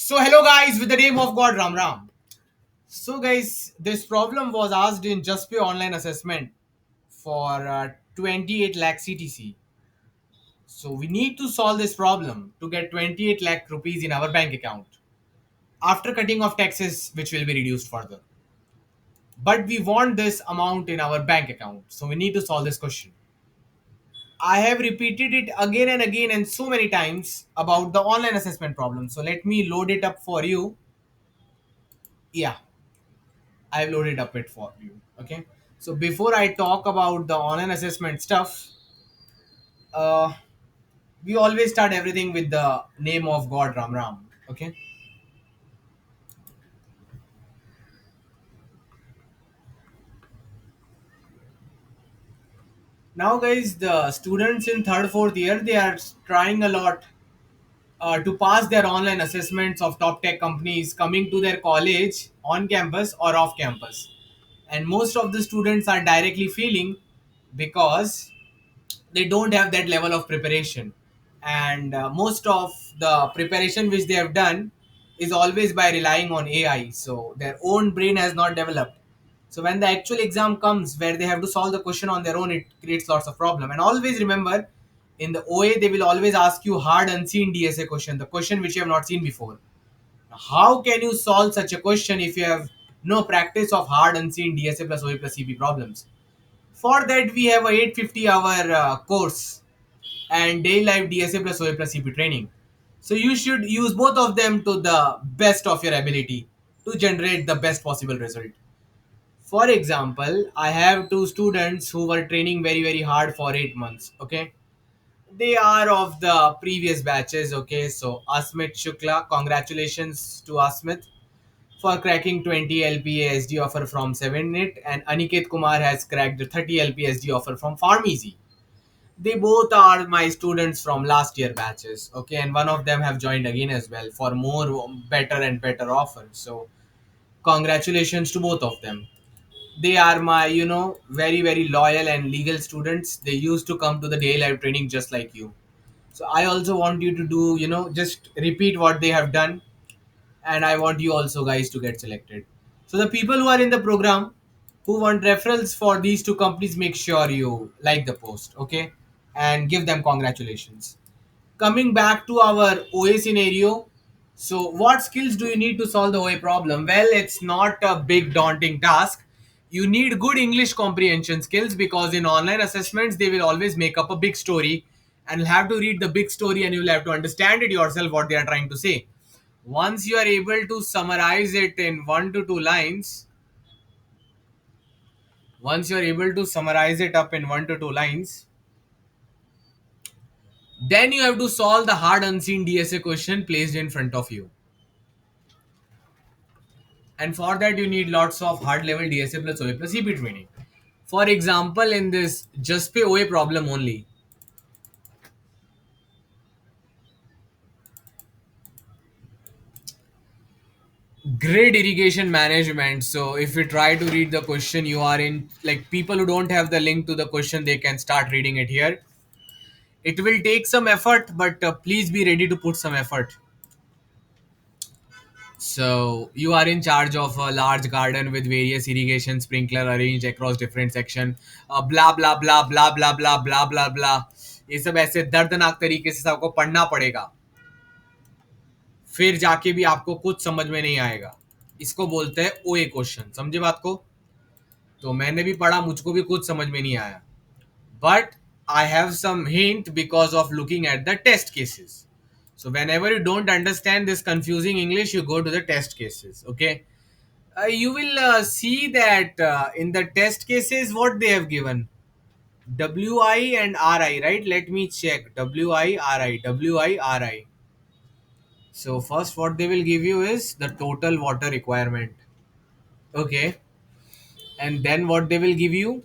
So hello guys, with the name of God, Ram Ram. So guys, this problem was asked in Just Pay online assessment for 28 lakh CTC. So we need to solve this problem to get 28 lakh rupees in our bank account after cutting off taxes, which will be reduced further. But we want this amount in our bank account, so we need to solve this question. I have repeated it again and again and so many times about the online assessment problem. So let me load it up for you. Yeah, I've loaded up it for you. Okay. So before I talk about the online assessment stuff, uh, we always start everything with the name of God, Ram Ram. Okay. Now, guys, the students in third, fourth year, they are trying a lot to pass their online assessments of top tech companies coming to their college on campus or off campus. And most of the students are directly failing because they don't have that level of preparation, and most of the preparation which they have done is always by relying on AI, so their own brain has not developed. So when the actual exam comes where they have to solve the question on their own, it creates lots of problem. And always remember, in the OA they will always ask you hard unseen DSA question, the question which you have not seen before. How can you solve such a question if you have no practice of hard unseen DSA plus OA plus CP problems? For that, we have a 850-hour course and day life DSA plus OA plus CP training. So you should use both of them to the best of your ability to generate the best possible result. For example, I have two students who were training very very hard for 8 months. Okay, they are of the previous batches. Okay, so Asmit Shukla, congratulations to Asmit for cracking 20 LPA SD offer from 7-NIT, and Aniket Kumar has cracked the 30 LPA SD offer from PharmEasy. They both are my students from last year batches. Okay, and one of them have joined again as well for more better and better offers. So congratulations to both of them. They are my very very loyal and legal students. They used to come to the day live training just like you. So I also want you to do just repeat what they have done, and I want you also guys to get selected. So the people who are in the program who want referrals for these two companies, make sure you like the post, okay, and give them congratulations. Coming back to our OA scenario, so what skills do you need to solve the OA problem? Well, it's not a big daunting task. You need good English comprehension skills because in online assessments they will always make up a big story, and you'll have to read the big story and you'll have to understand it yourself what they are trying to say. Once you are able to summarize it in 1 to 2 lines, once you are able to summarize it up in 1 to 2 lines, then you have to solve the hard unseen DSA question placed in front of you. And for that, you need lots of hard level DSA plus OA plus CP training. For example, in this just pay OA problem only, grid irrigation management. So if you try to read the question, you are in, like, people who don't have the link to the question, they can start reading it here. It will take some effort, but please be ready to put some effort. So you are in charge of a large garden with various irrigation sprinkler arranged across different section. Blah blah blah blah blah blah blah blah blah. ये सब ऐसे दर्दनाक तरीके से सबको पढ़ना पड़ेगा, फिर जाके भी आपको कुछ समझ में नहीं आएगा. इसको बोलते हैं ओए क्वेश्चन. समझे बात को? तो मैंने भी पढ़ा, मुझको भी कुछ समझ में नहीं आया. But I have some hint because of looking at the test cases. So whenever you don't understand this confusing English, you go to the test cases. Okay, you will see that in the test cases what they have given: WI and RI, right? Let me check. WI RI. So first, what they will give you is the total water requirement. Okay, and then what they will give you,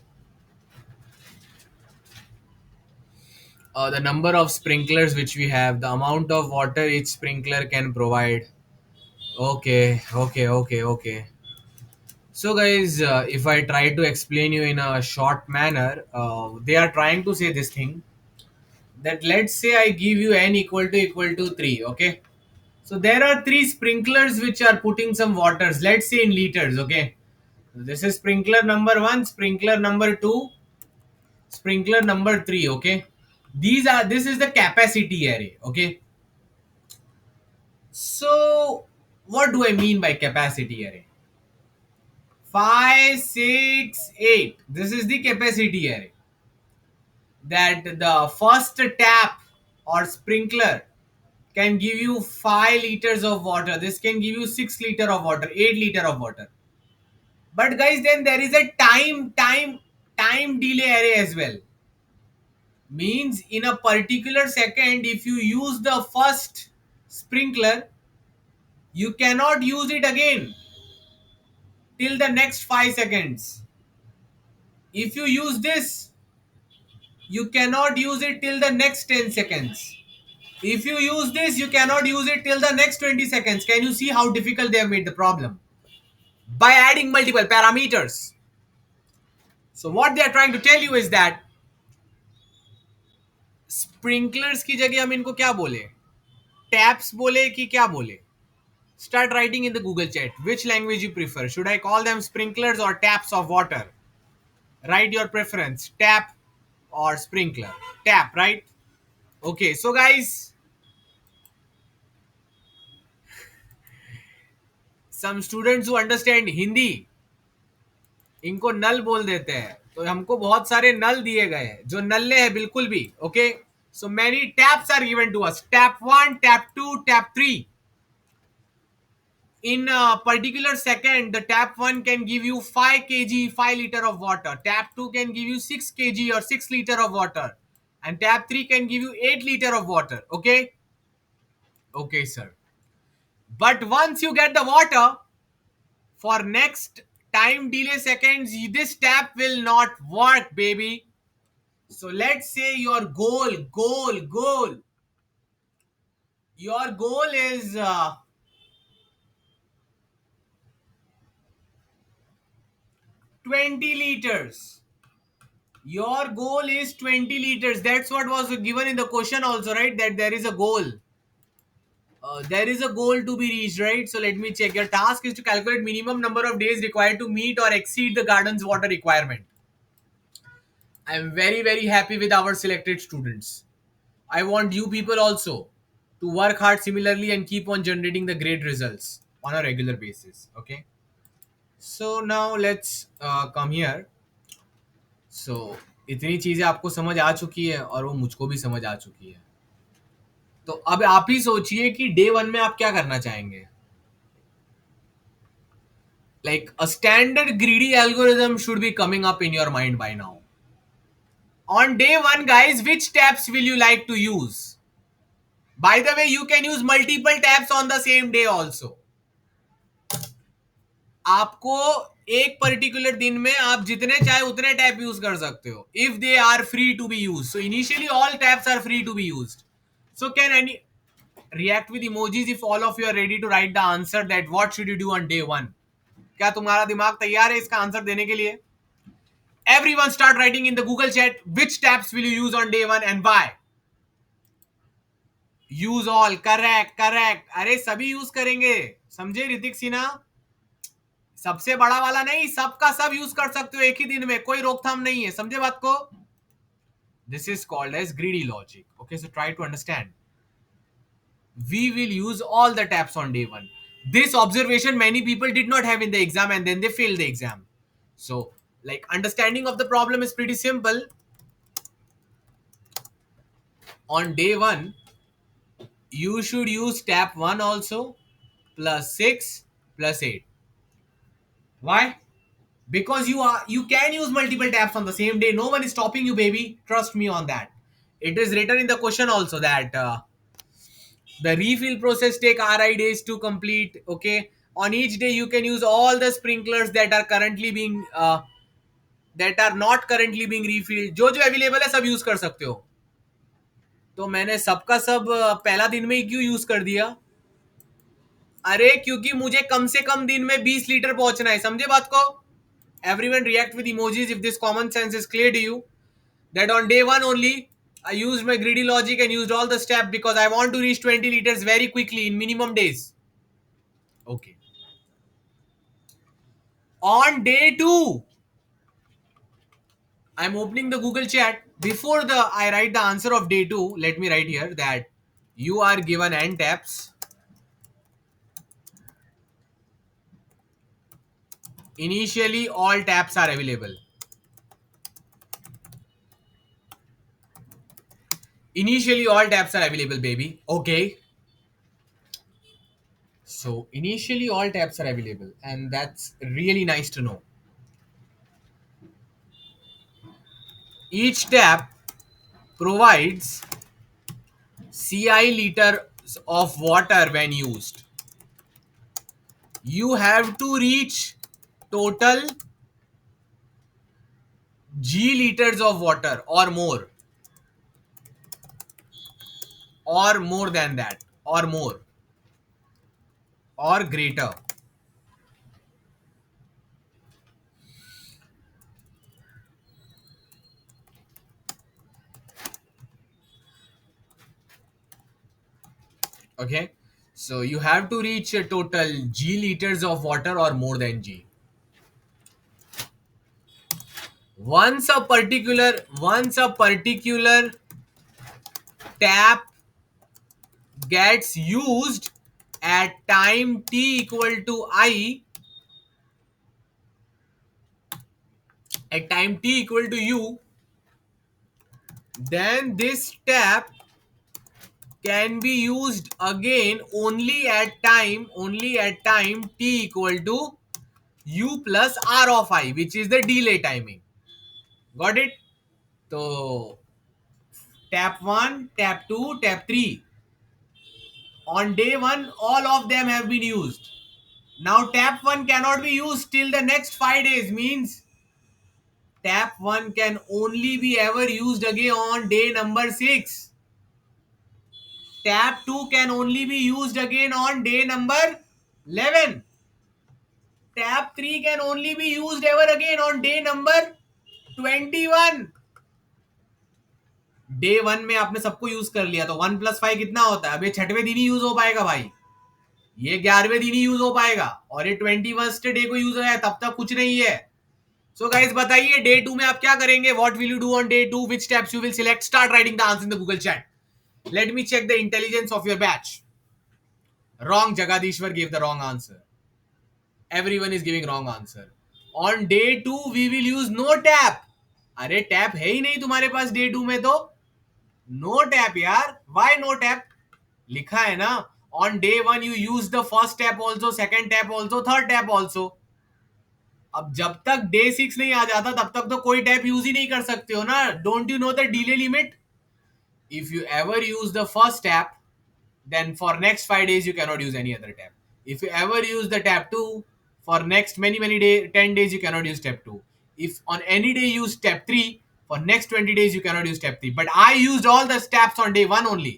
the number of sprinklers which we have, the amount of water each sprinkler can provide. Okay. So guys, if I try to explain you in a short manner, they are trying to say this thing, that let's say I give you n equal to 3. Okay, So there are three sprinklers which are putting some waters. Let's say in liters. Okay. This is sprinkler number one, sprinkler number two, sprinkler number three. Okay. This is the capacity array. Okay. So what do I mean by capacity array? 5, 6, 8. This is the capacity array. That the first tap or sprinkler can give you 5 liters of water. This can give you 6 liter of water, 8 liter of water. But guys, then there is a time delay array as well. Means in a particular second, if you use the first sprinkler, you cannot use it again till the next 5 seconds. If you use this, you cannot use it till the next 10 seconds. If you use this, you cannot use it till the next 20 seconds. Can you see how difficult they have made the problem? By adding multiple parameters. So what they are trying to tell you is that sprinklers की जगह हम इनको क्या बोले? Taps बोले कि क्या बोले? Start writing in the Google chat. Which language you prefer? Should I call them sprinklers or taps of water? Write your preference. Tap or sprinkler? Tap, right? Okay, so guys, some students who understand Hindi, इनको नल बोल देते हैं. तो हमको बहुत सारे नल दिए गए हैं जो नल्ले हैं बिल्कुल भी. Okay, so many taps are given to us. Tap 1, tap 2, tap 3. In a particular second, the tap 1 can give you 5 kg, 5 liter of water. Tap 2 can give you 6 kg or 6 liter of water. And tap 3 can give you 8 liter of water. Okay? Okay, sir. But once you get the water, for next time delay seconds, this tap will not work, baby. So let's say your your goal is 20 liters. Your goal is 20 liters. That's what was given in the question also, right? That there is a goal. There is a goal to be reached, right? So let me check. Your task is to calculate minimum number of days required to meet or exceed the garden's water requirement. I am very, very happy with our selected students. I want you people also to work hard similarly and keep on generating the great results on a regular basis. Okay. So now let's come here. So इतनी चीजें आपको समझ आ चुकी है और वो मुझको भी समझ आ चुकी है. तो अब आप ही सोचिए कि डे 1 में आप क्या करना चाहेंगे. Like a standard greedy algorithm should be coming up in your mind by now. On day 1, guys, which tabs will you like to use? By the way, you can use multiple tabs on the same day also. आपको एक particular दिन में आप जितने चाहे उतने tab use कर सकते हो if they are free to be use. So initially all tabs are free to be used. So can any react with emojis if all of you are ready to write the answer that what should you do on day 1. क्या तुम्हारा दिमाग तैयार है इसका answer देने के लिए? Everyone start writing in the Google chat which tabs will you use on day 1 and why. Use all. Correct. अरे सभी यूज करेंगे, समझे ऋतिक सिन्हा? सबसे बड़ा वाला नहीं, सबका सब यूज कर सकते हो एक ही दिन में, कोई रोकथाम नहीं है, समझे बात को? This is called as greedy logic. Okay, so try to understand. We will use all the tabs on day 1. This observation many people did not have in the exam and then they failed the exam. So, like, understanding of the problem is pretty simple. On day 1, you should use tab 1 also plus 6 plus 8. Why? Because you can use multiple tabs on the same day. No one is stopping you, baby. Trust me on that. It is written in the question also that the refill process take RI days to complete. Okay, on each day you can use all the sprinklers that are currently being that are not currently being refilled. जो available है सब use कर सकते हो. तो मैंने सबका सब पहला दिन में ही क्यों यूज कर दिया? अरे क्योंकि मुझे कम से कम दिन में 20 लीटर पहुंचना है, समझे बात को? Everyone react with emojis if this common sense is clear to you. That on day 1 only I used my greedy logic and used all the steps because I want to reach 20 liters very quickly in minimum days. Okay. On day 2, I'm opening the Google chat. Before the I write the answer of day 2, let me write here that you are given n taps. Initially, all taps are available. Initially, all taps are available, baby. Okay. So, initially, all taps are available, and that's really nice to know. Each tap provides CI liters of water when used. You have to reach total G liters of water or more than that, or more, or greater. Okay, so you have to reach a total G liters of water or more than G. Once a particular tap gets used at time t equal to I, at time t equal to u, then this tap can be used again only at time t equal to u plus r of I, which is the delay timing. Got it? So tap 1, tap 2, tap 3. On day 1, all of them have been used. Now tap 1 cannot be used till the next 5 days, means tap 1 can only be ever used again on day number 6. Tap 2 can only be used again on day number 11. Tap 3 can only be used ever again on day number 21. Day 1 में आपने सबको use कर लिया, तो 1 + 5 कितना होता है? अब ये छठवें दिन ही यूज हो पाएगा भाई, ये 11वें दिन ही यूज हो पाएगा, और ये 21st डे को यूज हो जाए तब तक कुछ नहीं है. सो गाइस बताइए डे 2 में आप क्या करेंगे? What will you do on day 2? Which steps you will select? Start writing the answer in the Google chat. Let me check the intelligence of your batch. Wrong. Jagadishwar gave the wrong answer. Everyone is giving wrong answer. On day 2 we will use no tap. अरे tap है ही नहीं तुम्हारे पास day 2 में, तो no tap यार. Why no tap? लिखा है ना, on day 1 you use the first tap also, second tap also, third tap also. अब जब तक डे 6 नहीं आ जाता तब तक तो कोई टैप यूज ही नहीं कर सकते हो ना. Don't you know the delay limit? If you ever use the first tap, then for next 5 days you cannot use any other tab. If you ever use the tab 2, for next many days, 10 days, you cannot use tab 2. If on any day you use tab 3, for next 20 days you cannot use tab 3. But I used all the tabs on day 1 only.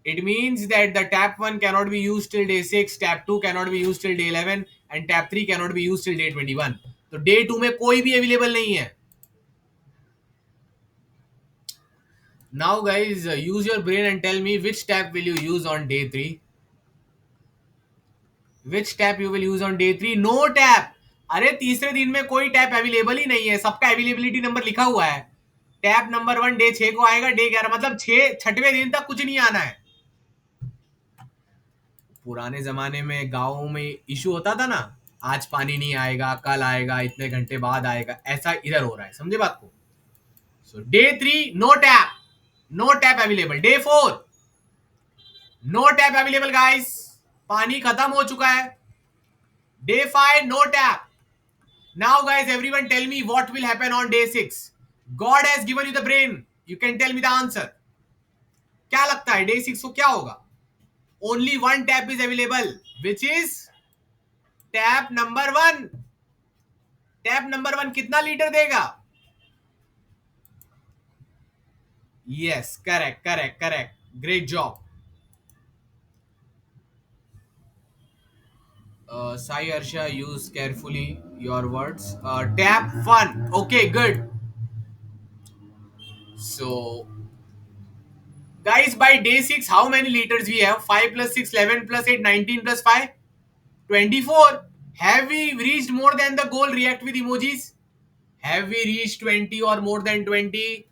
It means that the tab 1 cannot be used till day 6, tab 2 cannot be used till day 11, and tab 3 cannot be used till day 21. तो day 2 में कोई भी available नहीं है. Now guys, use your brain and tell me which tab will you use on day 3? Which tab you will use on day 3? No tab. अरे तीसरे दिन में कोई टैप अवेलेबल ही नहीं है, सबका अवेलेबिलिटी नंबर लिखा हुआ है. टैप नंबर 1 डे 6 को आएगा, डे 11 मतलब छठवें दिन तक कुछ नहीं आना है. पुराने जमाने में गाँव में इशू होता था ना, आज पानी नहीं आएगा, कल आएगा, इतने घंटे बाद आएगा, ऐसा इधर हो रहा है. समझे बात को? So day 3 no tap, no tap available. Day 4 no tap available guys, पानी खत्म हो चुका है. Day 5 no tap. Now guys, everyone tell me what will happen on day 6. God has given you the brain, you can tell me the answer. क्या लगता है day 6 को क्या होगा? Only one tap is available, which is tap number 1. Tap number 1 कितना litre देगा? Yes, correct. Great job. Sai Harsha, use carefully your words. Tap 1. Okay, good. So, guys, by day 6, how many liters we have? 5 plus 6, 11 plus 8, 19 plus 5, 24. Have we reached more than the goal? React with emojis. Have we reached 20 or more than 20?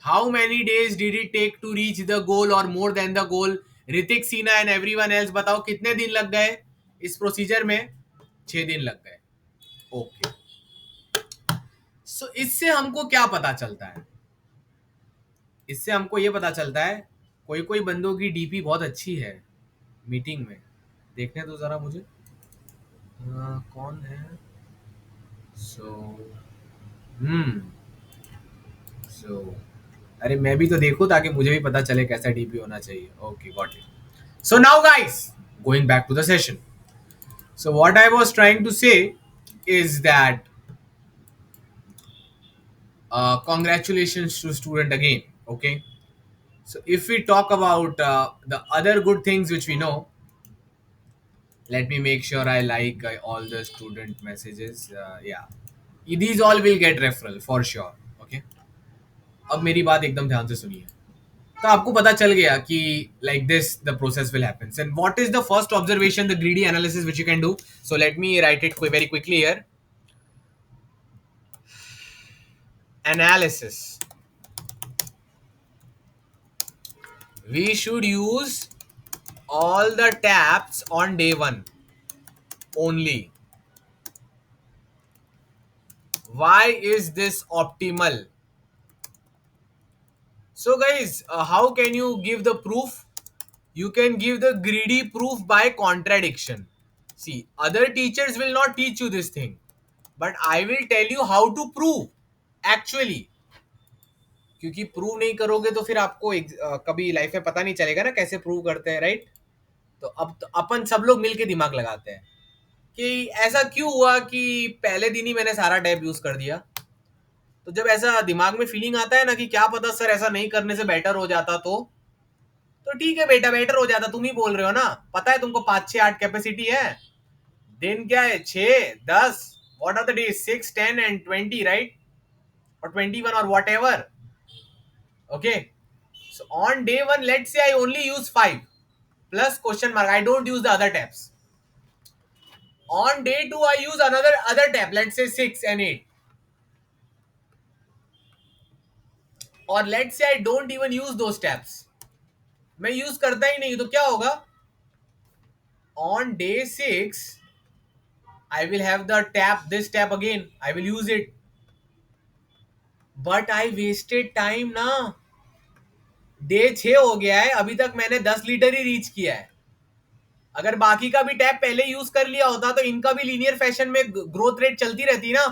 How many days did it take to reach the goal or more than the goal? Hrithik सीना and everyone else बताओ कितने दिन लग गए इस procedure में? 6 दिन लग गए. ओके. सो इससे हमको क्या पता चलता है? इससे हमको ये पता चलता है कोई कोई बंदों की डीपी बहुत अच्छी है मीटिंग में. देखने तो जरा मुझे. कौन है? सो हम्म सो अरे मैं भी तो देखूं ताकि मुझे भी पता चले कैसा डीपी होना चाहिए. Okay, got it. So now guys, going back to the session. So what I was trying to say is that congratulations to student again. Okay. So if we talk about the other good things which we know, let me make sure I like all the student messages. Yeah, these all will get referral for sure. Okay. अब मेरी बात एकदम ध्यान से सुनिए. तो आपको पता चल गया कि like this the process will happen. And what is the first observation, the greedy analysis which you can do? So let me write it very quickly here. Analysis. We should use all the tabs on day 1 only. Why is this optimal? So guys, how can you give the proof? You can give the greedy proof by contradiction. See, other teachers will not teach you this thing, but I will tell you how to prove actually. क्योंकि prove नहीं करोगे तो फिर आपको कभी life में पता नहीं चलेगा ना कैसे प्रूव करते हैं, राइट? तो अब तो अपन सब लोग मिलके दिमाग लगाते हैं कि ऐसा क्यों हुआ कि पहले दिन ही मैंने सारा टैब यूज कर दिया. तो जब ऐसा दिमाग में फीलिंग आता है ना कि क्या पता सर ऐसा नहीं करने से बेटर हो जाता, तो ठीक है बेटा, बेटर हो जाता. तुम ही बोल रहे हो ना, पता है तुमको 5 6 8 कैपेसिटी है. दिन क्या है? 6 10. What are the days? 6 10 and 20, right? और 21 और whatever. Okay. So on day 1, let's say I only use 5 plus question mark. I don't use the other tabs. On day 2, I use other tab. Let's say 6 and 8. Or let's say I don't even use those tabs. मैं use करता ही नहीं, तो क्या होगा? On day 6, I will have the tab, this tab again. I will use it. But I wasted time ना. Day 6 हो गया है, अभी तक मैंने 10 लीटर ही रीच किया है. अगर बाकी का भी टैब पहले यूज कर लिया होता तो इनका भी लीनियर फैशन में ग्रोथ रेट चलती रहती ना.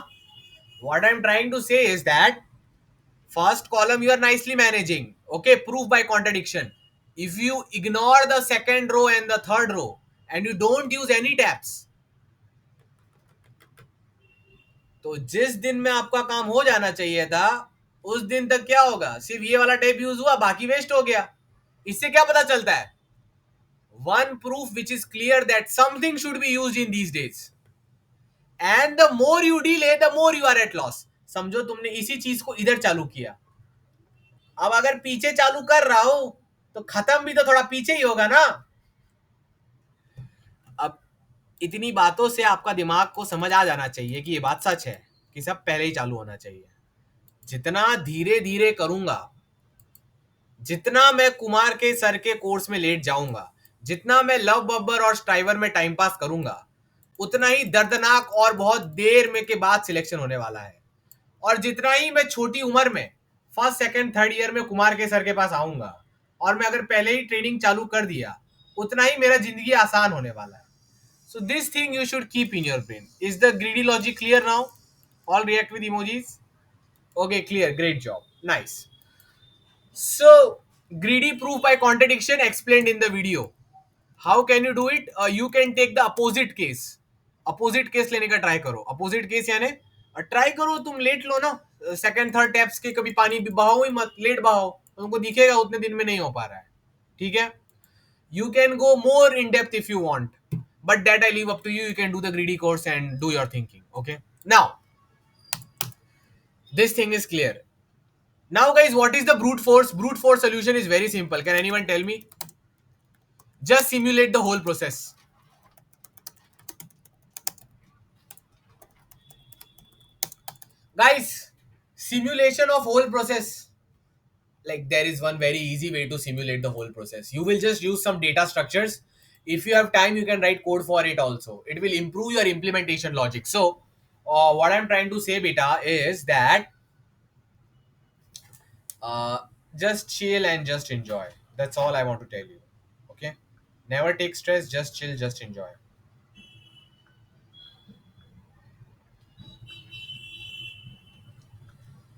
What I am trying to say is that first column you are nicely managing. Okay, proof by contradiction. If you ignore the second row and the third row and you don't use any tabs, तो जिस दिन में आपका काम हो जाना चाहिए था उस दिन तक क्या होगा? सिर्फ ये वाला टैब यूज हुआ, बाकी वेस्ट हो गया. इससे क्या पता चलता है? one proof which is clear that something should be used in these days, and the more you delay the more you are at loss. समझो तुमने इसी चीज को इधर चालू किया, अब अगर पीछे चालू कर रहा हो तो खत्म भी तो थोड़ा पीछे ही होगा ना. अब इतनी बातों से आपका दिमाग को समझ आ जाना चाहिए कि ये बात सच है कि सब पहले ही चालू होना चाहिए. जितना धीरे धीरे करूंगा, जितना मैं कुमार के सर के कोर्स में लेट जाऊंगा, जितना मैं लव बब्बर और स्ट्राइवर में टाइम पास करूंगा, उतना ही दर्दनाक और बहुत देर में के बाद सिलेक्शन होने वाला है. और जितना ही मैं छोटी उम्र में फर्स्ट सेकंड थर्ड ईयर में कुमार के सर के पास आऊंगा और मैं अगर पहले ही ट्रेनिंग चालू कर दिया, उतना ही मेरा जिंदगी आसान होने वाला है. So this thing you should keep in your brain. Is the greedy logic clear now? All react with emojis. Okay, clear, great job, nice. So, greedy proof by contradiction explained in the video. How can you do it? You can take the opposite case. Opposite case लेने का try करो. Opposite case यानी try करो, तुम late लो ना second third taps के, कभी पानी भी बहाओ ही मत, लेट बहाओ, तुमको दिखेगा उतने दिन में नहीं हो पा रहा है. ठीक है? You can go more in depth if you want, but that I leave up to you. You can do the greedy course and do your thinking. Okay? Now, this thing is clear. Now, guys, what is the brute force? Brute force solution is very simple. Can anyone tell me? Just simulate the whole process. Guys, simulation of whole process. Like, there is one very easy way to simulate the whole process. You will just use some data structures. If you have time, you can write code for it also. It will improve your implementation logic. So, what I'm trying to say, beta, is that uh, just chill and just enjoy. That's all I want to tell you. Okay? Never take stress, just chill, just enjoy.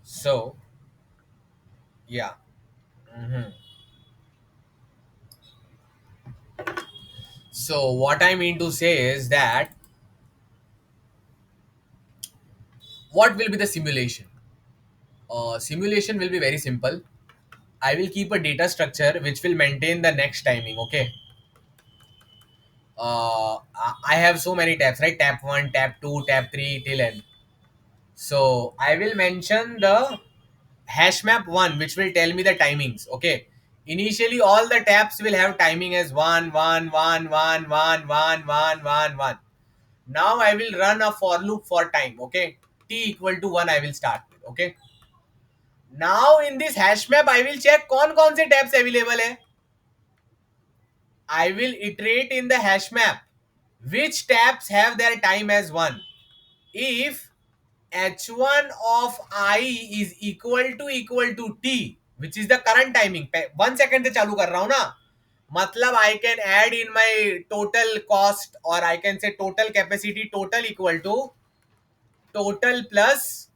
So, yeah. Mhm. So, what I mean to say is that what will be the simulation? Simulation will be very simple. I will keep a data structure which will maintain the next timing. Okay. I have so many tabs, right? Tab 1, tab 2, tab 3 till n. So I will mention the hash map 1 which will tell me the timings. Okay. Initially all the tabs will have timing as 1, 1, 1, 1, 1, 1, 1, 1, 1. Now I will run a for loop for time. Okay. T equal to 1 I will start with. Okay. Now in this hash map I will check कौन से tabs available है. I will iterate in the hash map which tabs have their time as 1. If h1 of I is equal to t, which is the current timing, 1 second से चालू कर रहा हूं ना, मतलब I can add in my total cost, or I can say total capacity, total equal to total plus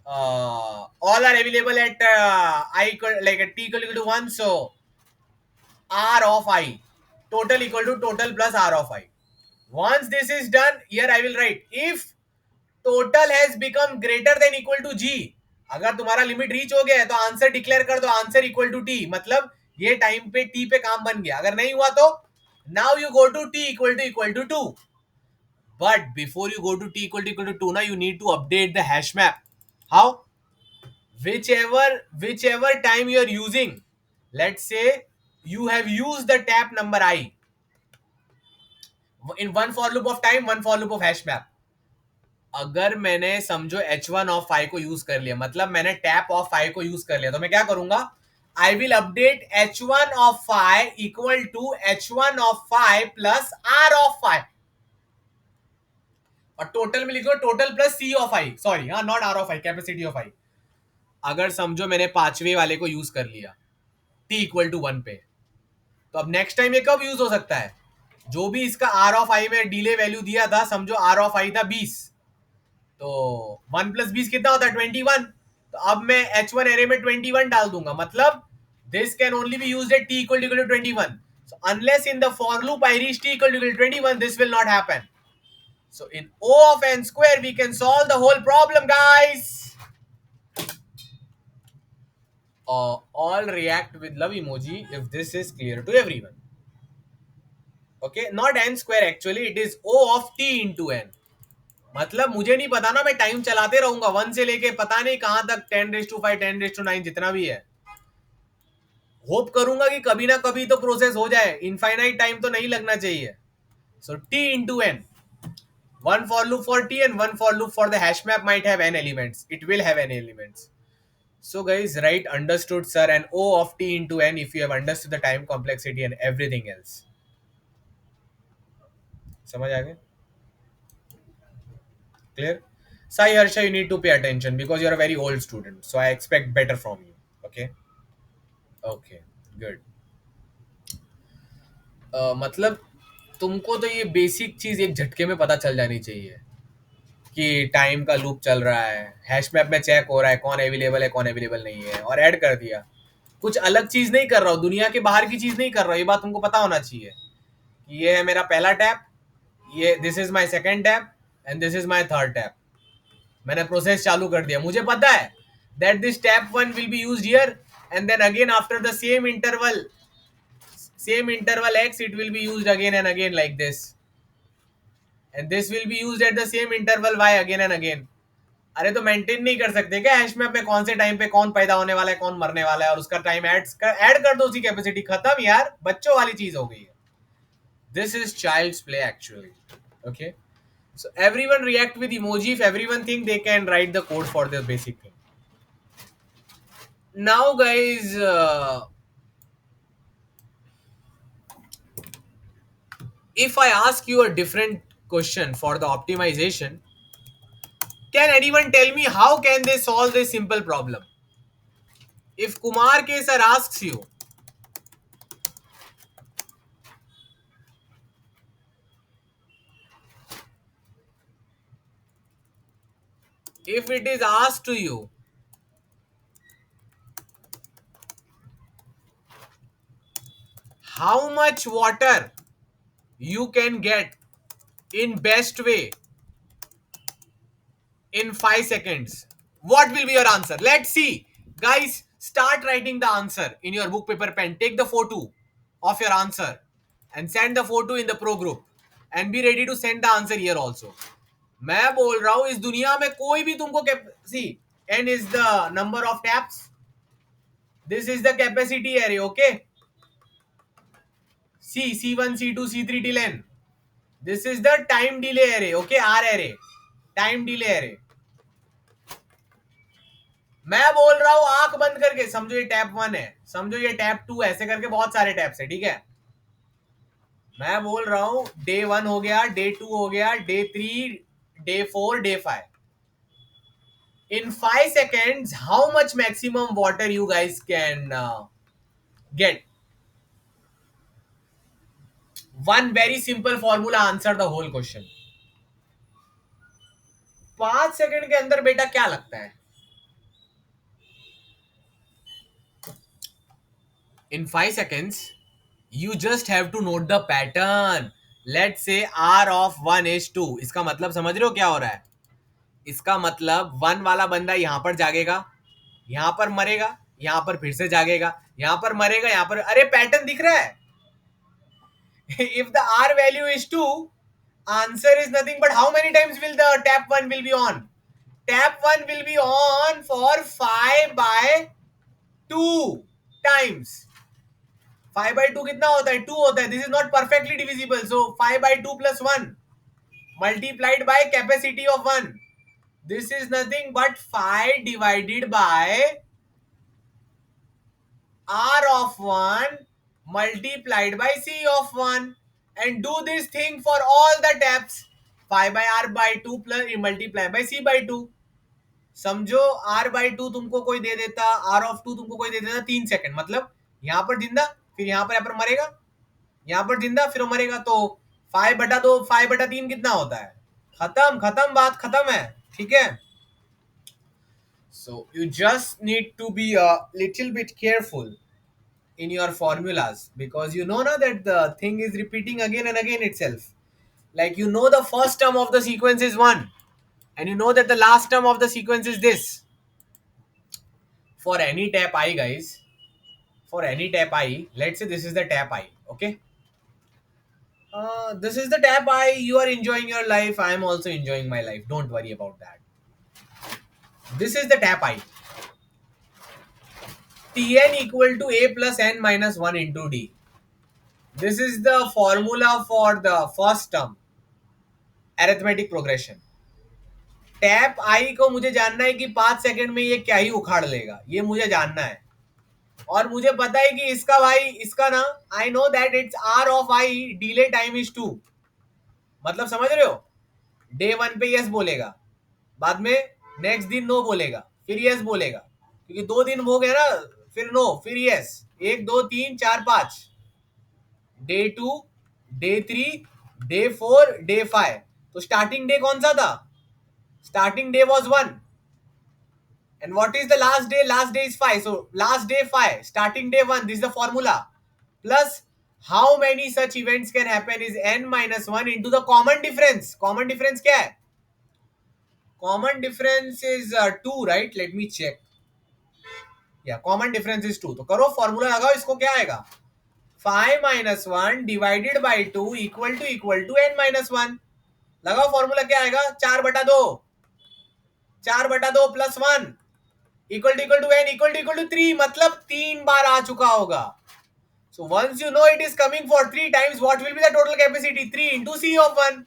all are available at I equal, like at t equal to 1, so r of I, total equal to total plus r of I. Once this is done, here I will write if total has become greater than equal to g. अगर तुम्हारा limit reach हो गया है तो answer declare कर दो, answer equal to T, मतलब ये टाइम पे टी पे काम बन गया. अगर नहीं हुआ तो now you go to T equal to 2. But before you go to T equal to 2 ना, you need to update the hash map. How? whichever time you are using, let's say you have used the tab number I in one for loop of time, one for loop of hash map. अगर मैंने समझो h1 of five को use कर लिया, मतलब मैंने tap of five को use कर लिया, तो मैं क्या करूंगा, I will update h1 of five equal to h1 of five plus r of five, और टोटल में लिखो total plus c of i, sorry हाँ, not r of i, capacity of i. अगर समझो मैंने पांचवे वाले को यूज कर लिया t इक्वल टू 1 पे, तो अब नेक्स्ट टाइम ये कब यूज हो सकता है, जो भी इसका r ऑफ आई में डिले वैल्यू दिया था, समझो r ऑफ आई था 20, तो 1 प्लस 20 कितना होता है 21. तो अब मैं h1 एरे में 21 डाल दूंगा, मतलब this can only be used at t equal to 21. So unless in the for loop I reach t equal to 21, this will not happen. So in O of n square we can solve the whole problem, guys. All react with love emoji if this is clear to everyone. Okay, not n square, actually it is O of t into n. मतलब मुझे नहीं पता ना, मैं time चलाते रहूंगा 1 से लेके पता नहीं कहां तक, 10⁵, 10⁹ जितना भी है. होप करूंगा कि कभी ना कभी तो प्रोसेस हो जाए, इनफाइनाइट टाइम तो नहीं लगना चाहिए. सो t into n, one for loop for t and one for loop for the hash map might have n elements, it will have n elements. So guys, write understood sir and O of t into n if you have understood the time complexity and everything else. समझ आ गया? Clear? Sai Harsha, you need to pay attention because you're a very old student. So I expect better from you. Okay? Okay. Good. मतलब तुमको तो ये basic चीज एक झटके में पता चल जानी चाहिए कि टाइम का लूप चल रहा है, हैश मैप में चेक हो रहा है कौन अवेलेबल है कौन अवेलेबल नहीं है, और ऐड कर दिया. कुछ अलग चीज नहीं कर रहा हूँ, दुनिया के बाहर की चीज नहीं कर रहा हूँ, ये बात तुमको पता होना चाहिए कि ये है मेरा पहला टैप, ये this is my second tap and this is my third tap. मैंने प्रोसेस चालू कर दिया, मुझे पता है that this tap 1 will be used here and then again after the same interval x it will be used again and again like this, and this will be used at the same interval y again and again. अरे तो maintain नहीं कर सकते क्या hash map में कौन से time पे कौन पैदा होने वाला है कौन मरने वाला है और उसका टाइम ऐड कर दो उसी कैपेसिटी, खत्म यार, बच्चों वाली चीज हो गई है. This is child's play actually. Okay, so everyone react with emoji if everyone think they can write the code for their basic thing. Now guys, if I ask you a different question for the optimization, can anyone tell me how can they solve this simple problem? If Kumar K sir asks you, if it is asked to you, how much water you can get in best way in 5 seconds, what will be your answer? Let's see. Guys, start writing the answer in your book, paper, pen. Take the photo of your answer and send the photo in the pro group and be ready to send the answer here also. मैं बोल रहा हूं इस दुनिया में कोई भी तुमको सी n is the number of taps, this is the capacity array, okay, c1 c2 c3 till n, this is the time delay array, okay, r array, time delay array. मैं बोल रहा हूं आंख बंद करके, समझो ये टैप 1 है, समझो ये टैप 2 है, ऐसे करके बहुत सारे टैप्स है, ठीक है. मैं बोल रहा हूं डे 1 हो गया, डे 2 हो गया, day 3, day 4, day 5. In 5 seconds, how much maximum water you guys can get? One very simple formula answer the whole question. 5 second के अंदर बेटा क्या लगता है? In 5 seconds, you just have to note the pattern. Let's say R of 1 is 2. इसका मतलब समझ रहे हो क्या हो रहा है? इसका मतलब 1 वाला बंदा यहां पर जागेगा, यहां पर मरेगा, यहां पर फिर से जागेगा, यहां पर मरेगा, यहां पर, अरे पैटर्न दिख रहा है. If the R value is 2, answer is nothing but how many times will the tap 1 will be on? Tap 1 will be on for 5 by 2 times. 5 by 2 कितना होता है? 2 होता है. This is not perfectly divisible. So 5 by 2 plus 1 multiplied by capacity of 1. This is nothing but 5 divided by R of 1 multiplied by C of 1. And do this thing for all the taps. 5 by R by 2 plus multiply by C by 2. समझो R by 2 तुमको कोई दे देता, R of 2 तुमको कोई दे देता 3 second, मतलब यहां पर जिंदा, फिर यहां पर मरेगा, यहां पर जिंदा, फिर मरेगा, तो 5/2 5/3 कितना होता है? खत्म, खत्म, बात खत्म है, ठीक है. So you just need to be a little bit careful in your formulas, because you know now that the thing is repeating again and again itself. Like you know the first term of the sequence is 1 and you know that the last term of the sequence is this. For any tap I, guys, for any tap I, let's say this is the tap I, okay. This is the tap I, you are enjoying your life, I am also enjoying my life, don't worry about that. This is the tap I. Tn equal to a plus n minus 1 into d. This is the formula for the first term, arithmetic progression. Tap i को मुझे जानना है कि 5 second में ये क्या ही उखाड़ लेगा, ये मुझे जानना है. और मुझे पता है कि इसका भाई, इसका ना, I know that it's R of I, delay time is 2. मतलब समझ रहे हो, डे 1 पे यस बोलेगा, बाद में नेक्स्ट दिन नो बोलेगा, फिर यस बोलेगा, क्योंकि 2 दिन हो गए ना, फिर नो, फिर yes, 1 2 3 4 5, day 2, day 3, day 4, day 5. तो स्टार्टिंग डे कौन सा था? Starting day was 1. And what is the last day? Last day is 5. So last day 5, starting day 1. This is the formula. Plus how many such events can happen is n minus 1 into the common difference. Common difference क्या है? Common difference is 2, right? Let me check. Yeah, common difference is 2. तो करो formula लगाओ, इसको क्या आएगा? 5 minus 1 divided by 2 equal to n minus 1. लगाओ formula क्या आएगा? 4/2. 4/2 +1 equal to n equal to 3, मतलब 3 बार आ चुका होगा. So once you know it is coming for 3 times, what will be the total capacity? 3 into C of 1.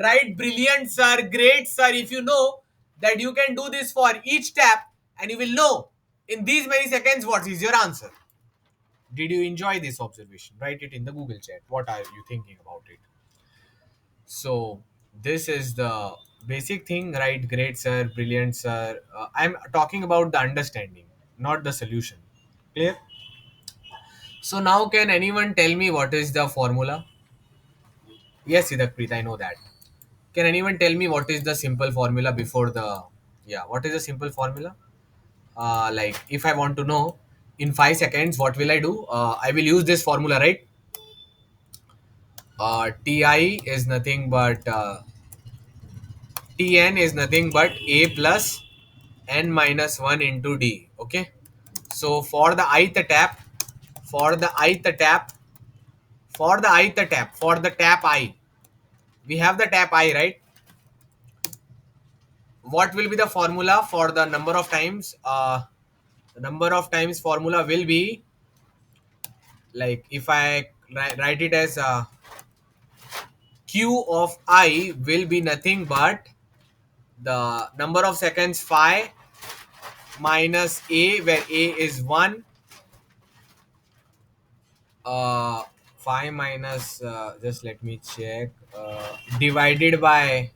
Right? Brilliant, sir. Great, sir. If you know that you can do this for each tap and you will know in these many seconds what is your answer. Did you enjoy this observation? Write it in the Google chat. What are you thinking about it? So, this is the basic thing, right? Great, sir. Brilliant, sir. I'm talking about the understanding, not the solution. Clear? So, now can anyone tell me what is the formula? Yes, Sidakpreet, I know that. Can anyone tell me what is the simple formula before the. Yeah, what is the simple formula? Like, if I want to know in 5 seconds, what will I do? I will use this formula, right? Ti is nothing but. Tn is nothing but A plus n minus 1 into D. Okay. So, for the ith tap, for the ith tap, for the ith tap, for the tap I, we have the tap I, right? What will be the formula for the number of times? The number of times formula will be, like, if I write it as q of I will be nothing but the number of seconds phi minus a, where a is 1, uh, phi minus, just let me check, divided by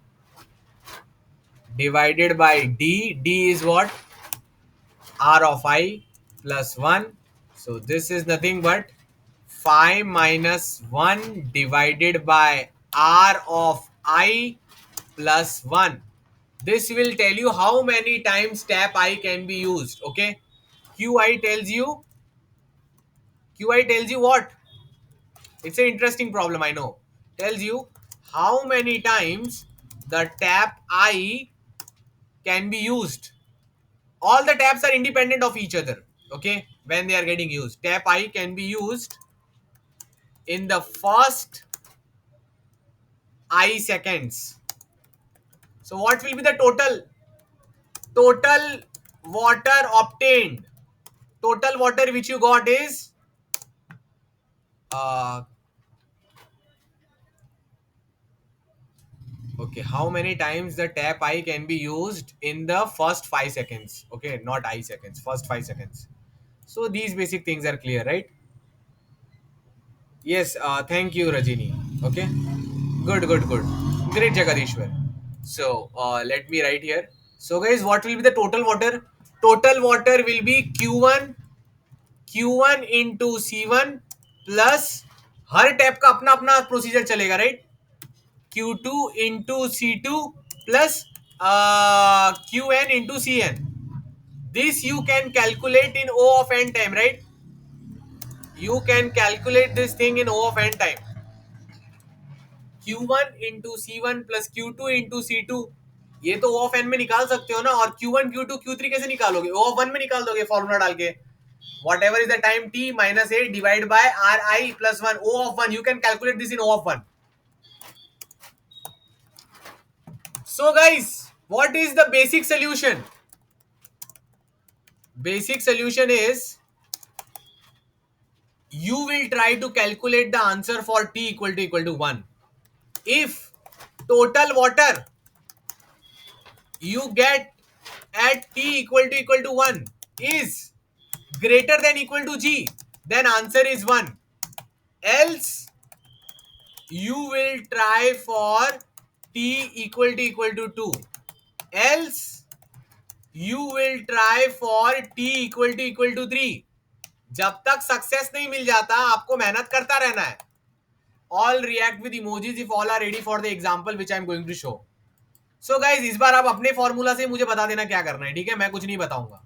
d is what? R of I plus 1. So this is nothing but phi minus 1 divided by R of I plus 1. This will tell you how many times tap I can be used. Okay. Qi tells you, Qi tells you what? It's an interesting problem, I know. Tells you how many times the tap I can be used. All the taps are independent of each other. Okay. When they are getting used, tap I can be used in the first I seconds. So what will be the total water obtained? Total water which you got is uh, okay. How many times the tap I can be used in the first 5 seconds? Okay, not I seconds, first 5 seconds. So these basic things are clear, right? Yes. Thank you, Rajini. Okay. Good, good, good. Great, Jagadishwar. So let me write here. So guys, what will be the total water? Total water will be Q1 into C1 plus her tap का अपना अपना procedure चलेगा, right? Q2 into C2 plus Qn into Cn. This you can calculate in O of n time, right? You can calculate this thing in O of n time. Q1 into C1 plus Q2 into C2, ये तो O of n में निकाल सकते हो ना. और Q1 Q2 Q3 कैसे निकालोगे? O of 1 में निकाल दोगे फॉर्मूला डाल के. Whatever is the time t minus a divided by ri plus 1, O of 1. You can calculate this in O of 1. So guys, what is the basic solution? Basic solution is you will try to calculate the answer for t equal to 1. If total water you get at t equal to 1 is greater than equal to g, then answer is 1. Else you will try for t equal to 2. Else you will try for t equal to 3. जब तक success नहीं मिल जाता आपको मेहनत करता रहना है. All react with emojis if all are ready for the example which I am going to show. So guys, इस बार आप अपने फॉर्मूला से मुझे बता देना क्या करना है, ठीक है? मैं कुछ नहीं बताऊंगा.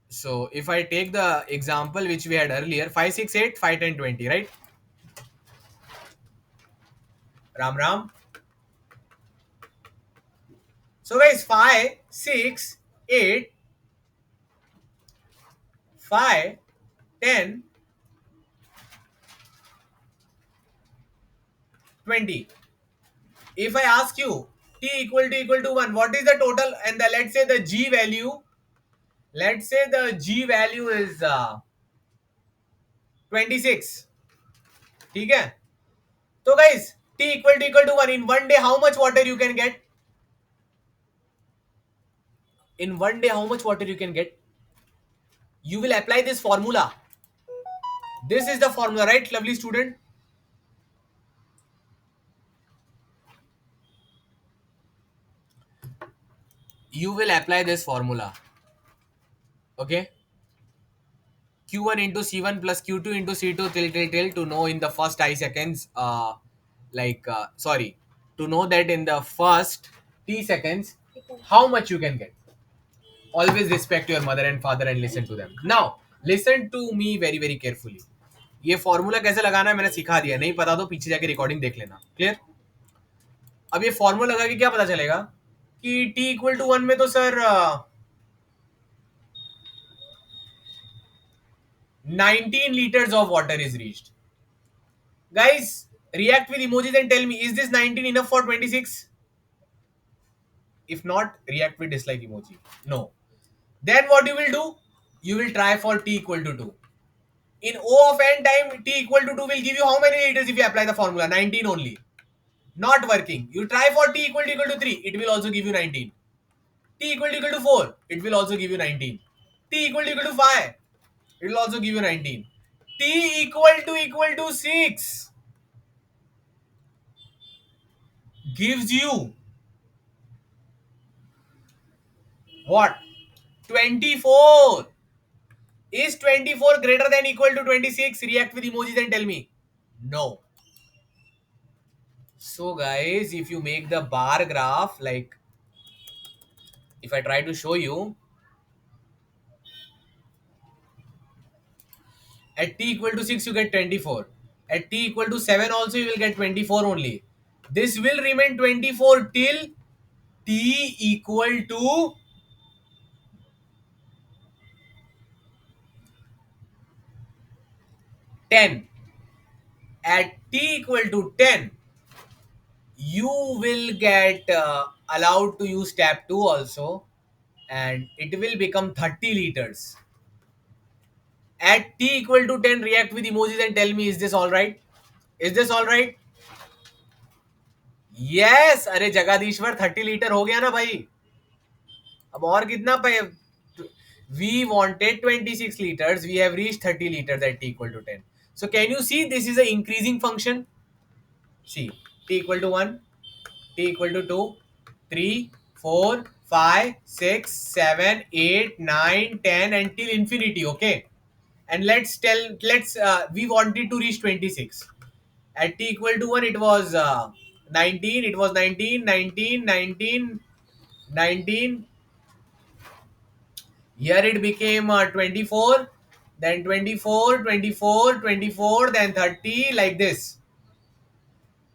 So if I take the example which we had earlier, 5, 6, 8, 5, 10, 20, right? Ram Ram. So guys, 5, 6, 8, 5, 10, 20 if I ask you t equal to 1, what is the total, and let's say the g value, let's say the g value is 26. ठीक है? So guys, t equal to 1, in one day how much water you can get? In one day how much water you can get? You will apply this formula. This is the formula, right, lovely student? You will apply this formula. Okay? Q1 into C1 plus Q2 into C2 till to know in the first I seconds, sorry, to know that in the first T seconds, how much you can get. Always respect your mother and father and listen to them. Now, listen to me very very carefully. ये formula कैसे लगाना है मैंने सिखा दिया, नहीं पता तो पीछे जाके रिकॉर्डिंग देख लेना. क्लियर? अब ये फॉर्मूला लगा के क्या पता चलेगा कि t equal to 1 में तो sir 19 liters of water is reached. Guys, react with emojis and tell me, is this 19 enough for 26? If not, react with dislike emoji. No. Then what you will do? You will try for t equal to 2. In O of n time, t equal to 2 will give you how many liters if you apply the formula? 19 only. Not working. You try for t equal to 3. It will also give you 19. T equal to 4. It will also give you 19. T equal to 5. It will also give you 19. T equal to 6 gives you what? 24. Is 24 greater than equal to 26? React with emojis and tell me. No. So guys, if you make the bar graph, like if I try to show you, at t equal to 6 you get 24. At t equal to 7 also you will get 24 only. This will remain 24 till t equal to 10. At t equal to 10, you will get allowed to use tap 2 also, and it will become 30 liters. At t equal to 10, react with emojis and tell me, is this all right? Is this all right? Yes. अरे जगाधीश्वर 30 litre हो गया ना भाई. अब और कितना पे? We wanted 26 liters. We have reached 30 liters at t equal to 10. So can you see this is an increasing function? See, t equal to 1, t equal to 2, 3, 4, 5, 6, 7, 8, 9, 10 until infinity. Okay. And we wanted to reach 26. At t equal to 1, it was 19. It was 19, 19, 19, 19. Here it became 24, then 24, 24, 24, then 30, like this.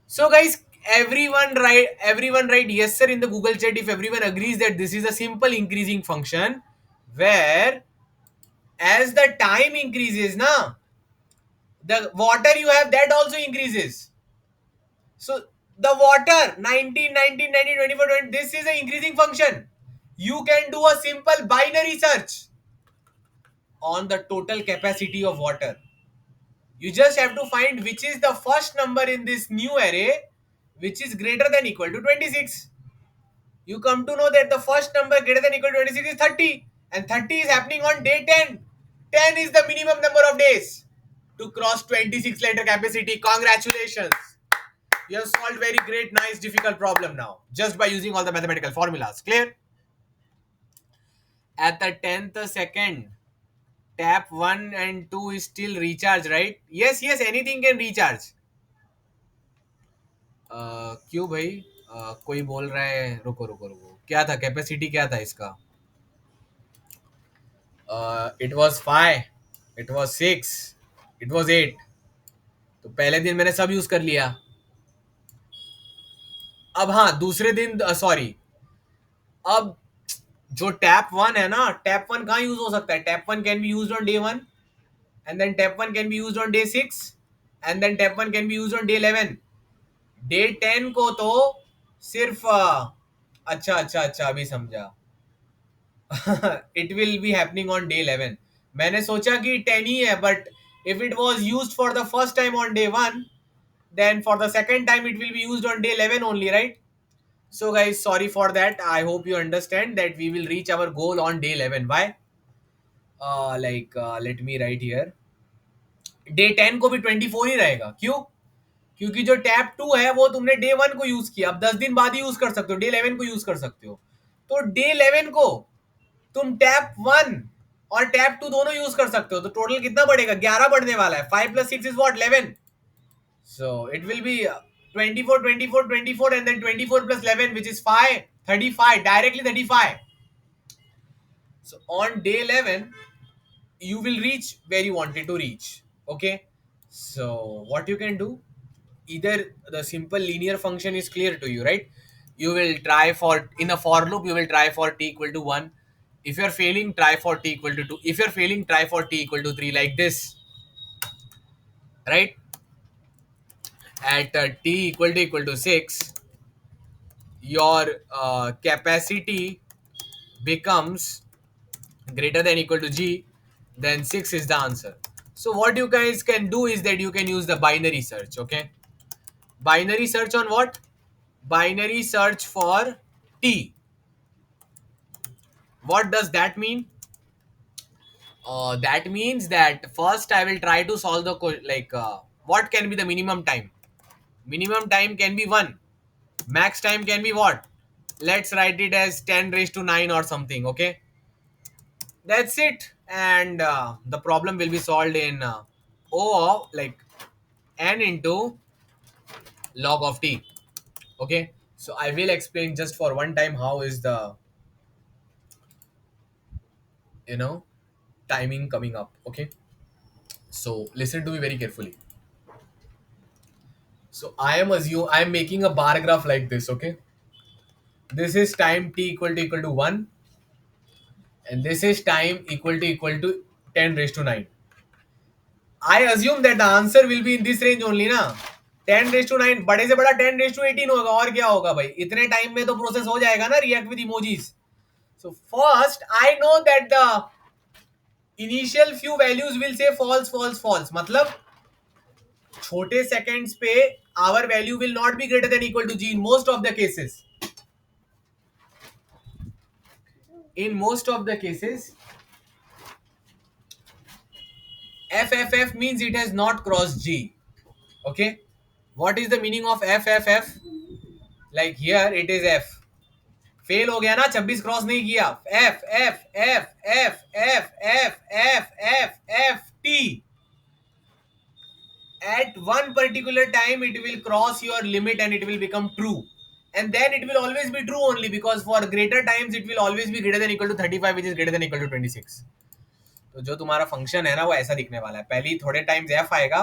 So guys, everyone write yes sir in the Google chat if everyone agrees that this is a simple increasing function where as the time increases, the water you have that also increases. So the water 19, 19, 19, 24, 20, this is an increasing function. You can do a simple binary search on the total capacity of water. You just have to find which is the first number in this new array which is greater than equal to 26. You come to know that the first number greater than equal to 26 is 30, and 30 is happening on day 10. 10 is the minimum number of days to cross 26 liter capacity. Congratulations. You have solved very great, nice, difficult problem now just by using all the mathematical formulas. Clear? At the 10th second, tap 1 and 2 is still recharged, right? Yes, anything can recharge. क्यों भाई? कोई बोल रहा है, रुको रुको रुको, क्या था कैपेसिटी, क्या था इसका? It was 5, it was 6, it was 8. तो पहले दिन मैंने सब यूज कर लिया. अब हाँ, दूसरे दिन सॉरी, अब जो टैप 1 है ना, टैप 1 कहाँ यूज हो सकता है? Tap 1 can be used on day 1, and then tap 1 can be used on day 6, and then tap 1 can be used on day 11. Day 10 को तो सिर्फ अच्छा अच्छा अच्छा, अभी समझा. It will be happening on day 11. मैंने सोचा कि 10 ही है, but if it was used for the first time on day 1, then for the second time it will be used on day 11 only, right? So guys, sorry for that. I hope you understand that we will reach our goal on day 11. Why? Let me write here. Day 10 को भी 24 ही रहेगा. क्यों? क्योंकि जो tap 2 है वो तुमने day 1 को यूज किया. अब 10 दिन बाद ही यूज कर सकते हो, डे 11 को यूज कर सकते हो. तो डे 11 को तुम टैप 1 और टैप 2 दोनों यूज कर सकते हो. तो टोटल कितना बढ़ेगा? 11 बढ़ने वाला है. 5 + 6 is what? 11. So it will be 24, 24, 24, and then 24 plus 11, which is 5, 35, directly 35. So on day 11, you will reach where you wanted to reach. Okay. So what you can do, either the simple linear function is clear to you, right? You will try for, in a for loop, you will try for t equal to 1. If you're failing, try for t equal to 2. If you're failing, try for t equal to 3, like this, right? At t equal to 6, your capacity becomes greater than equal to g, then 6 is the answer. So what you guys can do is that you can use the binary search. Okay, binary search on what? Binary search for t. What does that mean? That means that first I will try to solve the what can be the minimum time. Minimum time can be 1. Max time can be what? Let's write it as 10 raised to 9 or something. Okay, that's it. And the problem will be solved in O of n into log of t. Okay, so I will explain just for one time how is the you know timing coming up. Okay, so listen to me very carefully. So I am making a bar graph like this. Okay, this is time t equal to 1, and this is time equal to 10 raised to 9. I assume that the answer will be in this range only ना. 10 raise to 9 बड़े से बड़ा 10 raise to 18 होगा. और क्या होगा भाई? इतने टाइम में तो प्रोसेस हो जाएगा ना react with emojis. So first I know that the initial few values will say false false false. मतलब छोटे सेकंड्स पे our value will not be greater than equal to G in most of the cases. In most of the cases, FFF means it has not crossed G. Okay, what is the meaning of FFF? Like here it is F. Fail हो गया ना, 26 cross नहीं किया. F F F F F F F F F T. At one particular time it will cross your limit and it will become true, and then it will always be true only because for greater times it will always be greater than equal to 35, which is greater than equal to 26. तो जो तुम्हारा function है ना वो ऐसा दिखने वाला है. पहले ही थोड़े टाइम्स एफ आएगा,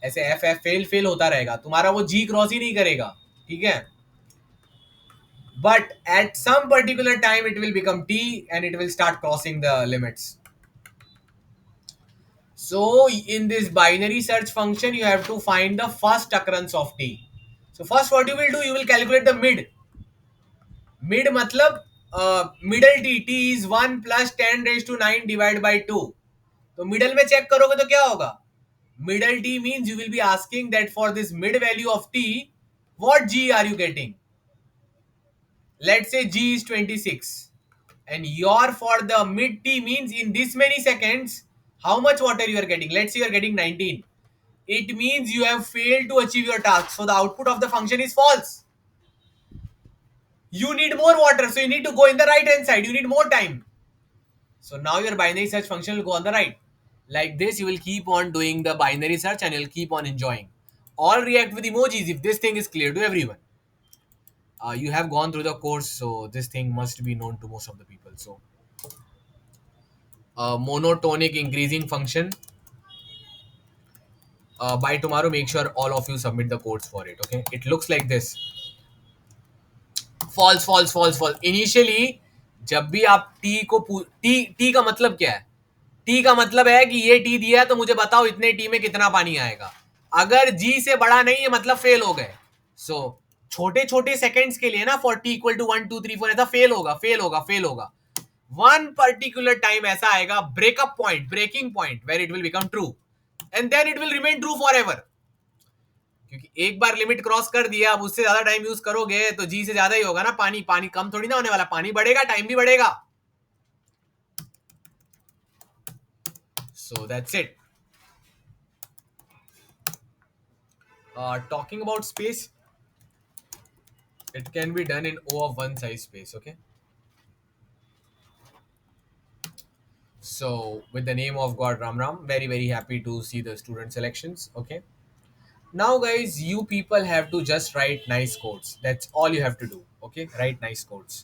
ऐसे एफ एफ फेल फेल होता रहेगा, तुम्हारा वो जी क्रॉस ही नहीं करेगा. ठीक है, but at some particular time it will become t and it will start crossing the limits. So in this binary search function you have to find the first occurrence of t. So first what you will do, you will calculate the mid. Mid matlab middle t is 1 plus 10 raised to 9 divided by 2. तो middle में check करोगे तो क्या होगा? Middle t means you will be asking that for this mid value of t, what g are you getting? Let's say g is 26, and your for the mid t means in this many seconds how much water you are getting. Let's say you are getting 19. It means you have failed to achieve your task, so the output of the function is false. You need more water, so you need to go in the right hand side. You need more time, so now your binary search function will go on the right. Like this you will keep on doing the binary search and you'll keep on enjoying. All react with emojis if this thing is clear to everyone. You have gone through the course, so this thing must be known to most of the people. So monotonic increasing function. By tomorrow make sure all of you submit the codes for it. Okay, it looks like this. False false false false. Initially जब भी आप t को t का मतलब क्या है? t का मतलब है कि ये t दिया है तो मुझे बताओ इतने t में कितना पानी आएगा. अगर g से बड़ा नहीं है मतलब फेल हो गए. So छोटे छोटे सेकंड्स के लिए ना, फॉर टी इक्वल टू 1 2 3 4, ऐसा फेल होगा, फेल होगा, फेल होगा. वन पर्टिकुलर टाइम ऐसा आएगा, breakup point, breaking point, where it will become true, and then it will remain true forever. क्योंकि एक बार लिमिट क्रॉस कर दिया, अब उससे ज्यादा टाइम यूज करोगे तो जी से ज्यादा ही होगा ना. पानी पानी कम थोड़ी ना होने वाला, पानी बढ़ेगा, टाइम भी बढ़ेगा. So that's it. Talking about space, it can be done in O of one size space. Okay. So, with the name of God, Ram Ram, very very happy to see the student selections. Okay. Now, guys, you people have to just write nice codes. That's all you have to do. Okay, write nice codes.